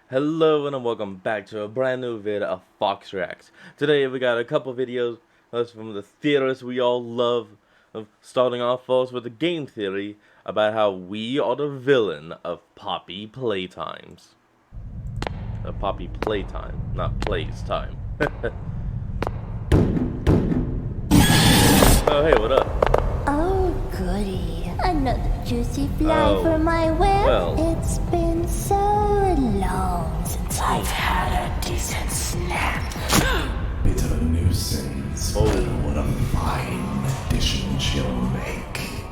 Hello and welcome back to a brand new vid of Fox Reacts. Today we got a couple videos from the theorists we all love, starting off first with a game theory about how we are the villain of Poppy Playtimes. Poppy Playtime, not Plays Time. Oh hey, what up? Oh, goody. Another juicy fly for my web. well. It's been so long since I've had a decent snack. Bit of a nuisance, but what a fine addition she'll make.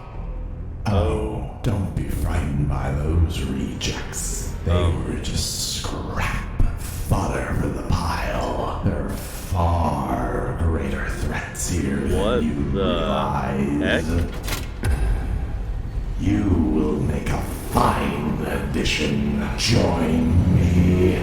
Oh, don't be frightened by those rejects. They were just scrap fodder for the pile. There are far greater threats here than you realize. You will make a fine addition. Join me.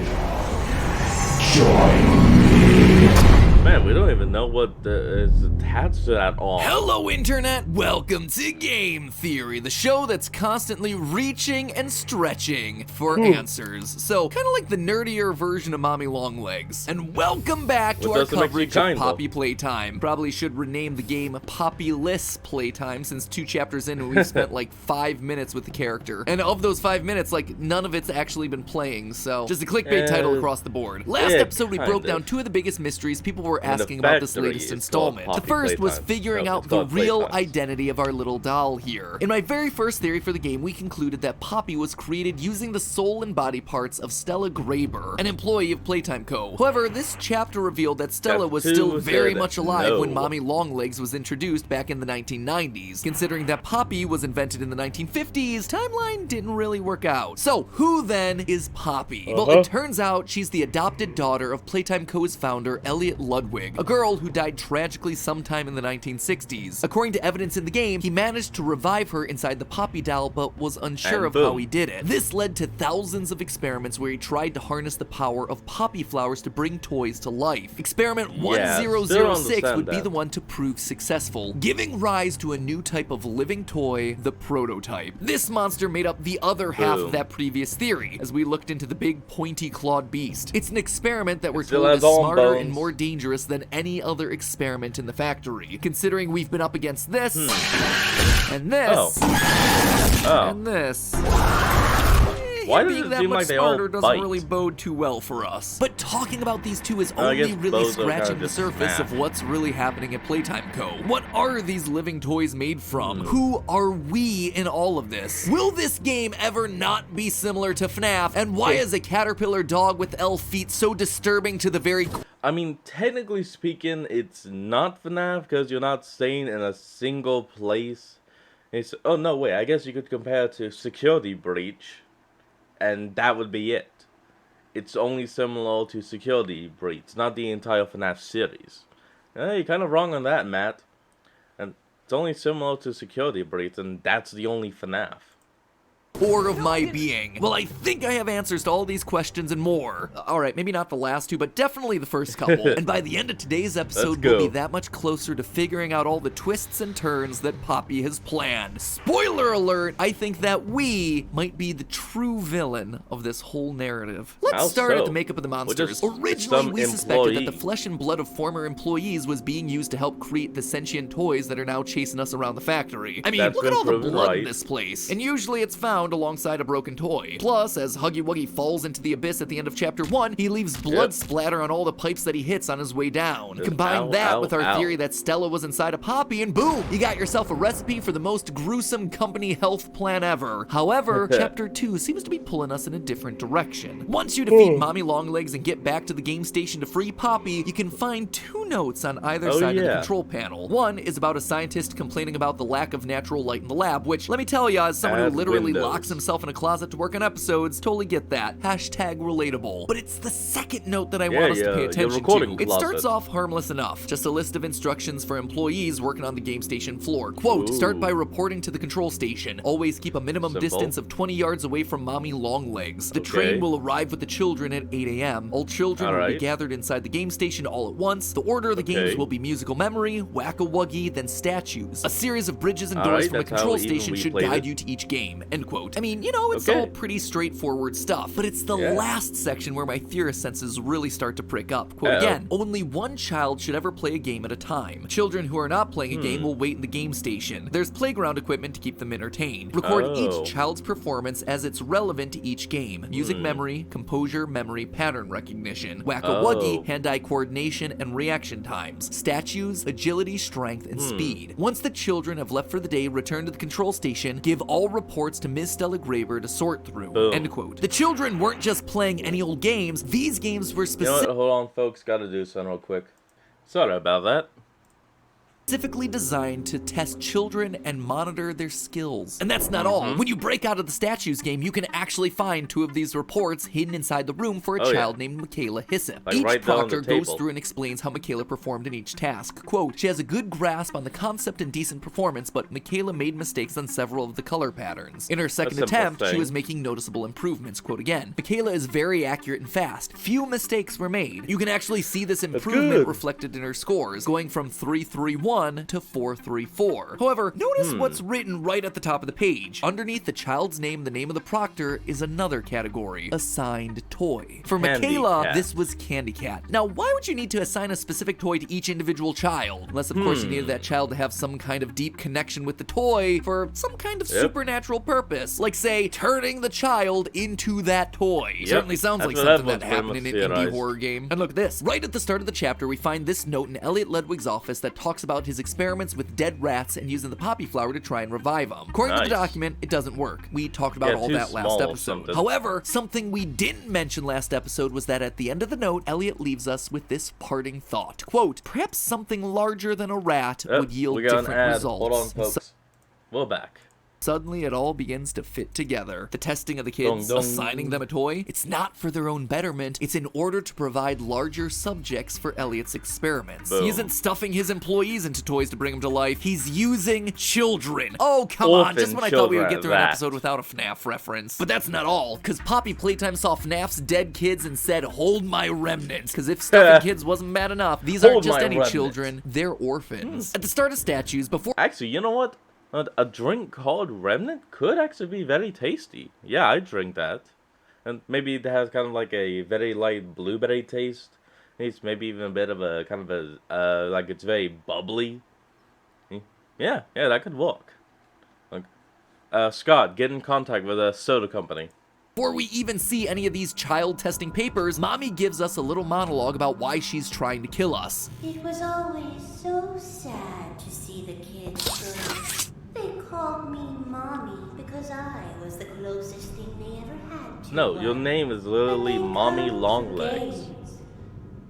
Join me. Man, we don't even know what is attached to that all. Hello Internet, welcome to Game Theory, the show that's constantly reaching and stretching for answers. So, kind of like the nerdier version of Mommy Longlegs. And welcome back to our coverage of Poppy Playtime. Probably should rename the game Poppyless Playtime, since 2 chapters in we've spent like 5 minutes with the character. And of those 5 minutes, like none of it's actually been playing, so just a clickbait title across the board. Last episode we broke down 2 of the biggest mysteries people were asking about this latest installment. The first was figuring out the real identity of our little doll here. In my very first theory for the game, we concluded that Poppy was created using the soul and body parts of Stella Graber, an employee of Playtime Co. However, this chapter revealed that Stella was still very much alive when Mommy Longlegs was introduced back in the 1990s. Considering that Poppy was invented in the 1950s, timeline didn't really work out. So, who then is Poppy? Well, it turns out she's the adopted daughter of Playtime Co.'s founder, Elliot Ludwig, a girl who died tragically sometime in the 1960s. According to evidence in the game, he managed to revive her inside the Poppy doll, but was unsure of how he did it. This led to thousands of experiments where he tried to harness the power of poppy flowers to bring toys to life. Experiment 1006 would be the one to prove successful, giving rise to a new type of living toy, the prototype. This monster made up the other half of that previous theory, as we looked into the big pointy-clawed beast. It's an experiment that we're told is smarter and more dangerous than any other experiment in the factory, considering we've been up against this, and this, and this. Why does being it that seem much like they smarter all doesn't bite? really bode too well for us. But talking about these two is only really scratching the surface of what's really happening at Playtime Co. What are these living toys made from? Who are we in all of this? Will this game ever not be similar to FNAF? And why is a caterpillar dog with elf feet so disturbing to the very I mean, technically speaking, it's not FNAF because you're not staying in a single place. It's, oh no, wait, I guess you could compare it to Security Breach, and that would be it. It's only similar to Security Breach, not the entire FNAF series. You're kind of wrong on that, Matt. And it's only similar to Security Breach, and that's the only FNAF. core of my being? Well, I think I have answers to all these questions and more. Alright, maybe not the last 2, but definitely the first couple. And by the end of today's episode, we'll be that much closer to figuring out all the twists and turns that Poppy has planned. Spoiler alert, I think that we might be the true villain of this whole narrative. Let's start at the makeup of the monsters. Originally, we suspected that the flesh and blood of former employees was being used to help create the sentient toys that are now chasing us around the factory. I mean, look at all the blood in this place. And usually it's found alongside a broken toy. Plus, as Huggy Wuggy falls into the abyss at the end of chapter 1, he leaves blood splatter on all the pipes that he hits on his way down. Combine that with our theory that Stella was inside a Poppy, and boom, you got yourself a recipe for the most gruesome company health plan ever. However, chapter 2 seems to be pulling us in a different direction. Once you defeat Mommy Longlegs and get back to the game station to free Poppy, you can find 2 notes on either side of the control panel. One is about a scientist complaining about the lack of natural light in the lab, which, let me tell ya, as someone who literally locks himself in a closet to work on episodes, totally get that. Hashtag relatable. But it's the second note that I want us to pay attention to. It starts off harmless enough. Just a list of instructions for employees working on the game station floor. Quote, start by reporting to the control station. Always keep a minimum distance of 20 yards away from Mommy Longlegs. The train will arrive with the children at 8 a.m. All children will be gathered inside the game station all at once. The order order, the games Okay. will be musical memory, whack-a-wuggy, then statues. A series of bridges and doors Alright, from a that's how control even station we should played guide it. you to each game, end quote. I mean, you know, it's Okay. all pretty straightforward stuff, but it's the Yeah. last section where my theorist senses really start to prick up. Quote Uh-oh. again, only one child should ever play a game at a time. Children who are not playing a Hmm. game will wait in the game station. There's playground equipment to keep them entertained. Record Oh. each child's performance as it's relevant to each game. Music Hmm. memory, composure, memory, pattern recognition, whack-a-wuggy, Oh. hand-eye coordination, and reaction times, statues, agility, strength, and speed. Once the children have left for the day, return to the control station, give all reports to Ms. Stella Graber to sort through, Boom. end quote. The children weren't just playing any old games, these games were You know what? Hold on, folks. Gotta do something real quick. Sorry about that. specifically designed to test children and monitor their skills. And that's not all. When you break out of the statues game, you can actually find 2 of these reports hidden inside the room for a Oh, yeah. child named Michaela Hyssop. Like Each right there on the proctor goes table. through and explains how Michaela performed in each task. Quote, she has a good grasp on the concept and decent performance, but Michaela made mistakes on several of the color patterns. In her second simple attempt, she thing. was making noticeable improvements. Quote again, Michaela is very accurate and fast. Few mistakes were made. You can actually see this improvement good. reflected in her scores, going from 331 to 434. However, notice what's written right at the top of the page. Underneath the child's name, the name of the proctor, is another category, assigned toy. For Candy Michaela, Cat. this was Candy Cat. Now, why would you need to assign a specific toy to each individual child? Unless, of course, you needed that child to have some kind of deep connection with the toy for some kind of Yep. supernatural purpose. Like, say, turning the child into that toy. Certainly sounds That's like what something that everyone's happened in an pretty much indie theorized. horror game. And look at this. Right at the start of the chapter, we find this note in Elliot Ledwig's office that talks about his experiments with dead rats and using the poppy flower to try and revive them. According to the Nice. document, it doesn't work. We talked about Yeah, all too that last small or episode. something. However, something we didn't mention last episode was that at the end of the note, Elliot leaves us with this parting thought. Quote, perhaps something larger than a rat Yep, would yield we got an different ad. results. Hold on, folks. We're back. Suddenly, it all begins to fit together. The testing of the kids, Dong, dong. assigning them a toy, it's not for their own betterment, it's in order to provide larger subjects for Elliot's experiments. Boom. He isn't stuffing his employees into toys to bring them to life, he's using children. Oh, come on, just Orphan when I thought we would children get through an at that. episode without a FNAF reference. But that's not all, because Poppy Playtime saw FNAF's dead kids and said, hold my remnants. Because if stuffing kids wasn't bad enough, these aren't Hold just my any remnants. children, they're orphans. At the start of Statues, before Actually, you know what? A drink called Remnant could actually be very tasty. Yeah, I drink that. And maybe it has kind of like a very light blueberry taste. It's maybe even a bit of a kind of a, like it's very bubbly. Yeah, that could work. Like, Scott, get in contact with a soda company. Before we even see any of these child testing papers, Mommy gives us a little monologue about why she's trying to kill us. It was always so sad to see the kids go. They called me Mommy because I was the closest thing they ever had to No, your one. name is literally And they'd Mommy come to Longlegs. games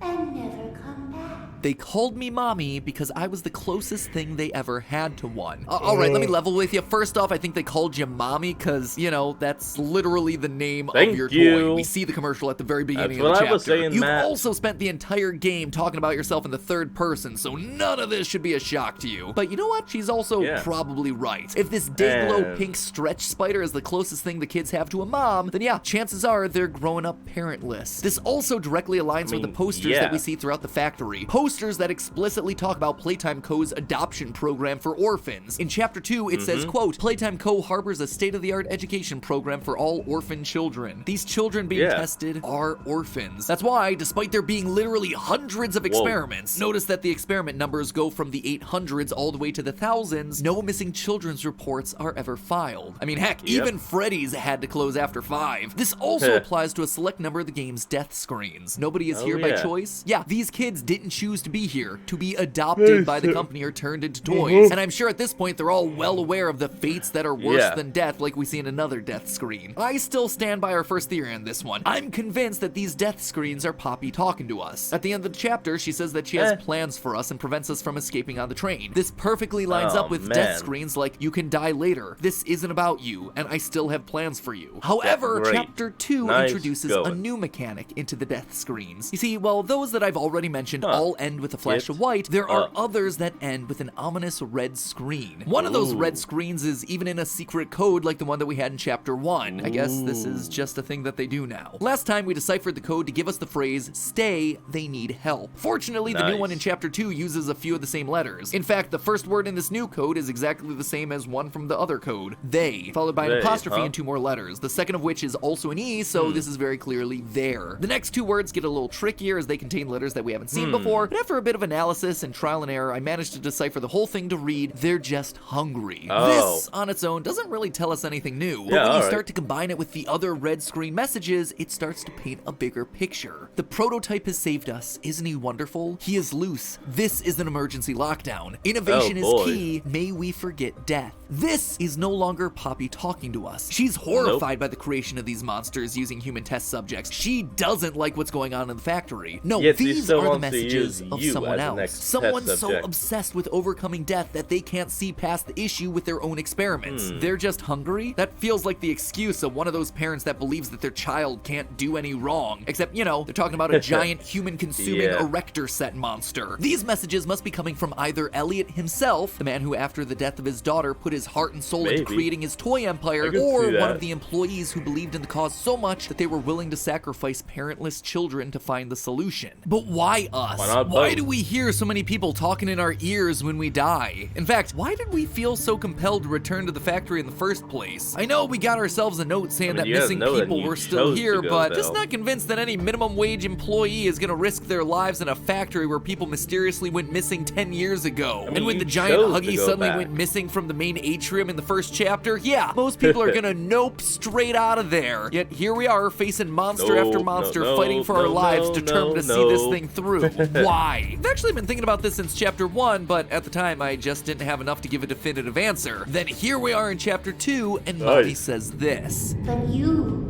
and never come back. They called me Mommy because I was the closest thing they ever had to one. Alright, let me level with you. First off, I think they called you Mommy because, you know, that's literally the name Thank of your you. toy. We see the commercial at the very beginning That's of the what chapter. I was saying, You've Matt. also spent the entire game talking about yourself in the third person, so none of this should be a shock to you. But you know what? She's also Yeah. probably right. If this day-glow And- pink stretch spider is the closest thing the kids have to a mom, then yeah, chances are they're growing up parentless. This also directly aligns with the mean, posters yeah. that we see throughout the factory. Posters that explicitly talk about Playtime Co.'s adoption program for orphans. In Chapter 2, it says, quote, Playtime Co. harbors a state-of-the-art education program for all orphan children. These children being Yeah. tested are orphans. That's why, despite there being literally hundreds of experiments, notice that the experiment numbers go from the 800s all the way to the thousands, no missing children's reports are ever filed. I mean, heck, Yep. even Freddy's had to close after 5. This also applies to a select number of the game's death screens. Nobody is Oh, here by yeah. choice. Yeah, these kids didn't choose to be here, to be adopted by the company or turned into toys. And I'm sure at this point they're all well aware of the fates that are worse Yeah. than death, like we see in another death screen. I still stand by our first theory on this one. I'm convinced that these death screens are Poppy talking to us. At the end of the chapter, she says that she has plans for us and prevents us from escaping on the train. This perfectly lines Oh, up with death man. screens like, you can die later. This isn't about you, and I still have plans for you. However, great. chapter 2 Nice introduces a going. new mechanic into the death screens. You see, well, those that I've already mentioned all end end with a flash of white, there are others that end with an ominous red screen. One of those red screens is even in a secret code like the one that we had in Chapter 1. I guess this is just a thing that they do now. Last time we deciphered the code to give us the phrase, "Stay, they need help." Fortunately, the new one in Chapter 2 uses a few of the same letters. In fact, the first word in this new code is exactly the same as one from the other code, they, followed by an apostrophe and 2 more letters, the second of which is also an E, so this is very clearly there. The next 2 words get a little trickier as they contain letters that we haven't seen before, but after a bit of analysis and trial and error, I managed to decipher the whole thing to read, "They're just hungry." This, on its own, doesn't really tell us anything new, but when you start to combine it with the other red screen messages, it starts to paint a bigger picture. The prototype has saved us. Isn't he wonderful? He is loose. This is an emergency lockdown. Innovation is key. May we forget death. This is no longer Poppy talking to us. She's horrified by the creation of these monsters using human test subjects. She doesn't like what's going on in the factory. No, these are the messages of someone else. Someone so obsessed with overcoming death that they can't see past the issue with their own experiments. They're just hungry? That feels like the excuse of one of those parents that believes that their child can't do any wrong. Except, you know, they're talking about a giant human-consuming erector set monster. These messages must be coming from either Elliot himself, the man who after the death of his daughter put his heart and soul into creating his toy empire, or one of the employees who believed in the cause so much that they were willing to sacrifice parentless children to find the solution. But why us? Why do we hear so many people talking in our ears when we die? In fact, why did we feel so compelled to return to the factory in the first place? I know we got ourselves a note saying that missing people were still here, but just not convinced that any minimum wage employee is gonna risk their lives in a factory where people mysteriously went missing 10 years ago. And when the giant Huggy suddenly went missing from the main atrium in the first chapter, yeah, most people are gonna nope straight out of there. Yet here we are facing monster after monster fighting for our lives, determined to see this thing through. Why? I've actually been thinking about this since Chapter 1, but at the time I just didn't have enough to give a definitive answer. Then here we are in Chapter 2, and Mommy says this. But you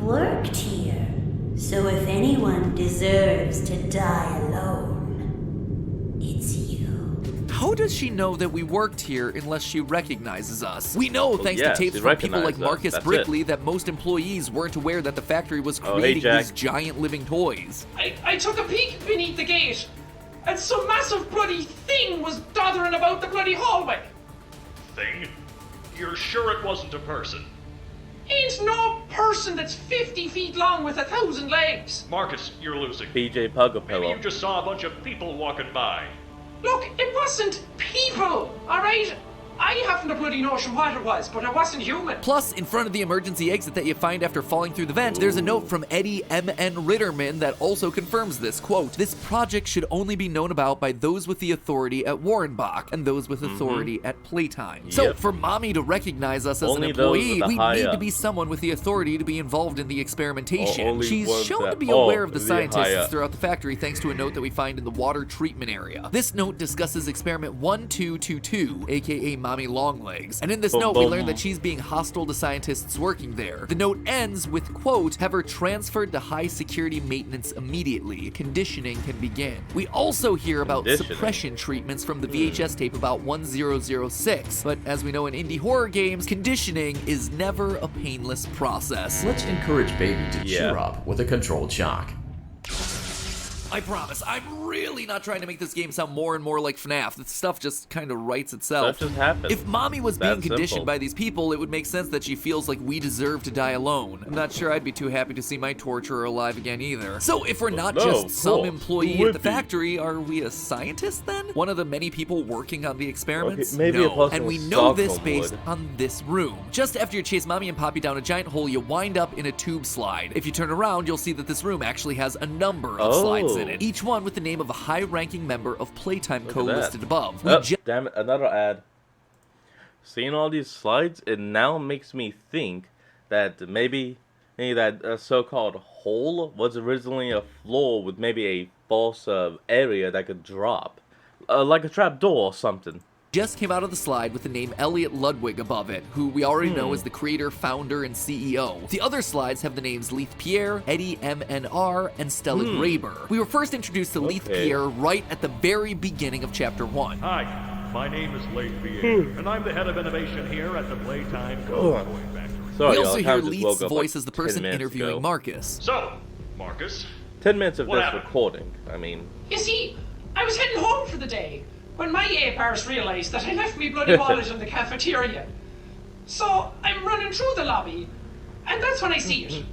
worked here. So if anyone deserves to die alone, it's you. How does she know that we worked here unless she recognizes us? We know, thanks to tapes from people like Marcus Brickley, that most employees weren't aware that the factory was creating these giant living toys. I took a peek beneath the gate, and some massive bloody thing was doddering about the bloody hallway. Thing? You're sure it wasn't a person? Ain't no person that's 50 feet long with 1,000 legs. Marcus, you're losing. PJ Pugapillow. Maybe you just saw a bunch of people walking by. Look, it wasn't people, alright? I haven't a bloody notion what it was, but it wasn't human. Plus, in front of the emergency exit that you find after falling through the vent, there's a note from Eddie M.N. Ritterman that also confirms this. Quote, "This project should only be known about by those with the authority at Warrenbach and those with authority at Playtime." So, for Mommy to recognize us as an employee, we need to be someone with the authority to be involved in the experimentation. She's shown to be aware of the scientists throughout the factory thanks to a note that we find in the water treatment area. This note discusses experiment 1222, aka Mommy Longlegs. And in this note, we learn that she's being hostile to scientists working there. The note ends with, quote, "Have her transferred to high security maintenance immediately. Conditioning can begin." We also hear about suppression treatments from the VHS tape about 1006. But as we know in indie horror games, conditioning is never a painless process. Let's encourage baby to cheer up with a controlled shock. I promise, I'm really not trying to make this game sound more and more like FNAF. This stuff just kind of writes itself. Stuff just happens. If Mommy was being conditioned by these people, it would make sense that she feels like we deserve to die alone. I'm not sure I'd be too happy to see my torturer alive again either. So if we're not just some employee at the factory, are we a scientist then? One of the many people working on the experiments? Maybe no, and we know this based on this room. Just after you chase Mommy and Poppy down a giant hole, you wind up in a tube slide. If you turn around, you'll see that this room actually has a number of slides in it, each one with the name of a high-ranking member of Playtime listed above. Damn it, another ad. Seeing all these slides, it now makes me think that maybe that so-called hole was originally a floor with maybe a false area that could drop. Like a trap door or something. Just came out of the slide with the name Elliot Ludwig above it, who we already know as the creator, founder, and CEO. The other slides have the names Leith Pierre, Eddie M.N.R., and Stella Graber. We were first introduced to Leith Pierre right at the very beginning of Chapter 1. Hi, my name is Leith Pierre, and I'm the head of innovation here at the Playtime Toy Factory. We also hear Leith's voice as the person interviewing Marcus. So, Marcus, 10 minutes of What this happened? recording. I mean, You see, I was heading home for the day when my ape-arse realised that I left me bloody wallet in the cafeteria. So I'm running through the lobby, and that's when I see it.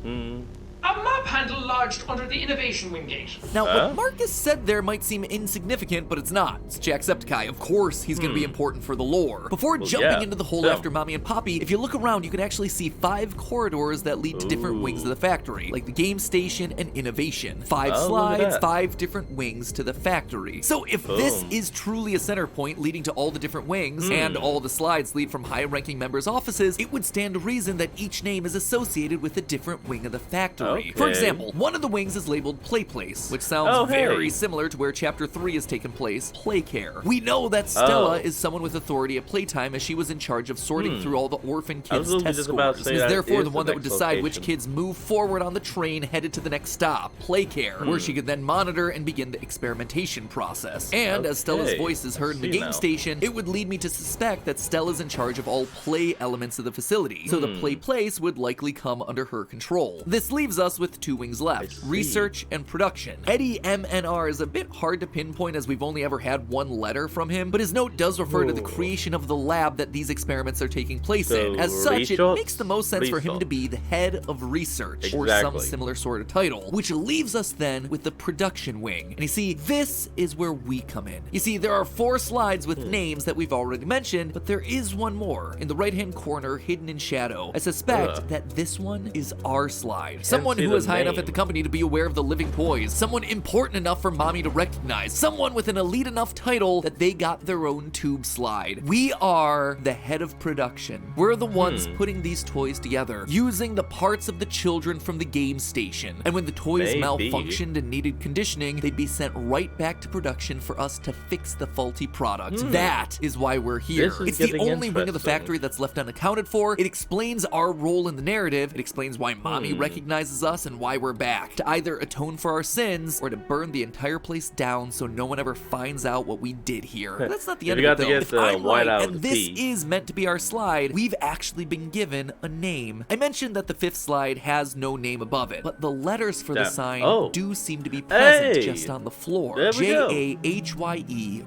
A mop handle lodged under the innovation wing gate. Now, what Marcus said there might seem insignificant, but it's not. It's Jacksepticeye. Of course, he's going to be important for the lore. Before jumping yeah, into the hole so. after Mommy and Poppy, if you look around, you can actually see 5 corridors that lead to different wings of the factory, like the game station and innovation. 5 Oh, look at slides, that. 5 different wings to the factory. So if this is truly a center point leading to all the different wings, and all the slides lead from high-ranking members' offices, it would stand to reason that each name is associated with a different wing of the factory. For Okay. example, one of the wings is labeled Play Place, which sounds very similar to where Chapter 3 has taken place, Play Care. We know that Stella is someone with authority at Playtime, as she was in charge of sorting through all the orphan kids' literally test just about to scores. say Is that therefore is the the one that would next decide which location. kids move forward on the train headed to the next stop, Play Care, where she could then monitor and begin the experimentation process. And as Stella's Okay, voice is heard in the I game see now. station, it would lead me to suspect that Stella's in charge of all play elements of the facility, so the play place would likely come under her control. This leaves us with 2 wings left, research and production. Eddie MNR is a bit hard to pinpoint as we've only ever had 1 letter from him, but his note does refer to the creation of the lab that these experiments are taking place So, in. As such, it research? makes the most sense for him to be the head of research, or some Exactly. similar sort of title, which leaves us then with the production wing. And you see, this is where we come in. You see, there are 4 slides with names that we've already mentioned, but there is one more in the right-hand corner, hidden in shadow. I suspect that this one is our slide. Someone see who the is high enough at name. the company to be aware of the living toys, someone important enough for Mommy to recognize, someone with an elite enough title that they got their own tube slide. We are the head of production. We're the ones putting these toys together, using the parts of the children from the game station. And when the toys Maybe. malfunctioned and needed conditioning, they'd be sent right back to production for us to fix the faulty product. That is why we're here. This is It's the getting only wing of the interesting. factory that's left unaccounted for. It explains our role in the narrative. It explains why Mommy recognizes us and why we're back, to either atone for our sins or to burn the entire place down so no one ever finds out what we did here. But that's not the You end got of it, to though. get If the I'm white right, out of and the this P. is meant to be our slide, we've actually been given a name. I mentioned that the 5th slide has no name above it, but the letters for the Damn. sign Oh. do seem to be present Hey! just on the floor. There we go.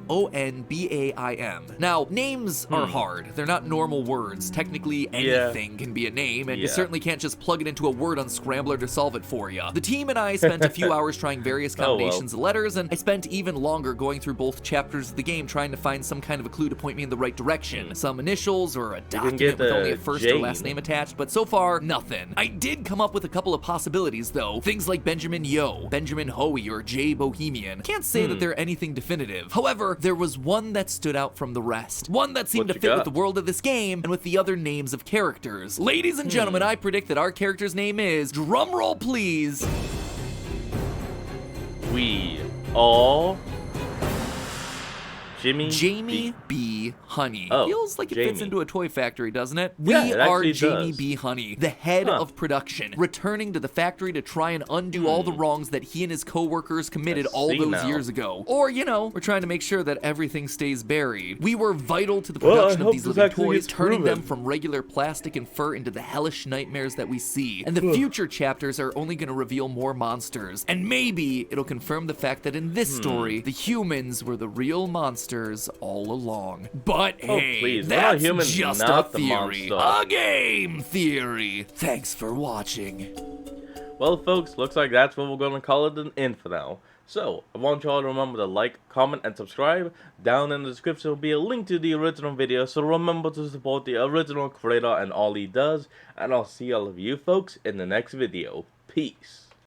Jahyeonbaim. Now, names are hard. They're not normal words. Technically, anything can be a name, and you Yeah. certainly can't just plug it into a word unscrambler to solve it for you. The team and I spent a few hours trying various combinations of letters, and I spent even longer going through both chapters of the game trying to find some kind of a clue to point me in the right direction. Some initials or a document get with the only a first or last Jane. name attached, but so far, nothing. I did come up with a couple of possibilities, though. Things like Benjamin Yo, Benjamin Hoey, or J Bohemian. Can't say that they're anything definitive. However, there was one that stood out from the rest. One that seemed What to you fit got? with the world of this game and with the other names of characters. Ladies and gentlemen, I predict that our character's name is, drumroll please, We all Jamie B. Honey. Oh, Feels like it fits Jamie. into a toy factory, doesn't it? Yeah, We it are actually Jamie does. B. Honey, the head of production, returning to the factory to try and undo all the wrongs that he and his co-workers committed I all see those now. years ago. Or, you know, we're trying to make sure that everything stays buried. We were vital to the Well, I production hope of these this living actually toys, gets turning them proven. from regular plastic and fur into the hellish nightmares that we see. And the future chapters are only going to reveal more monsters. And maybe it'll confirm the fact that in this story, the humans were the real monsters all along. But hey, please, we're not that's humans, just not a the theory. monster. A game theory. Thanks for watching. Well, folks, looks like that's what we're going to call it an end for now. So, I want you all to remember to like, comment, and subscribe. Down in the description will be a link to the original video, so remember to support the original creator and all he does. And I'll see all of you folks in the next video. Peace.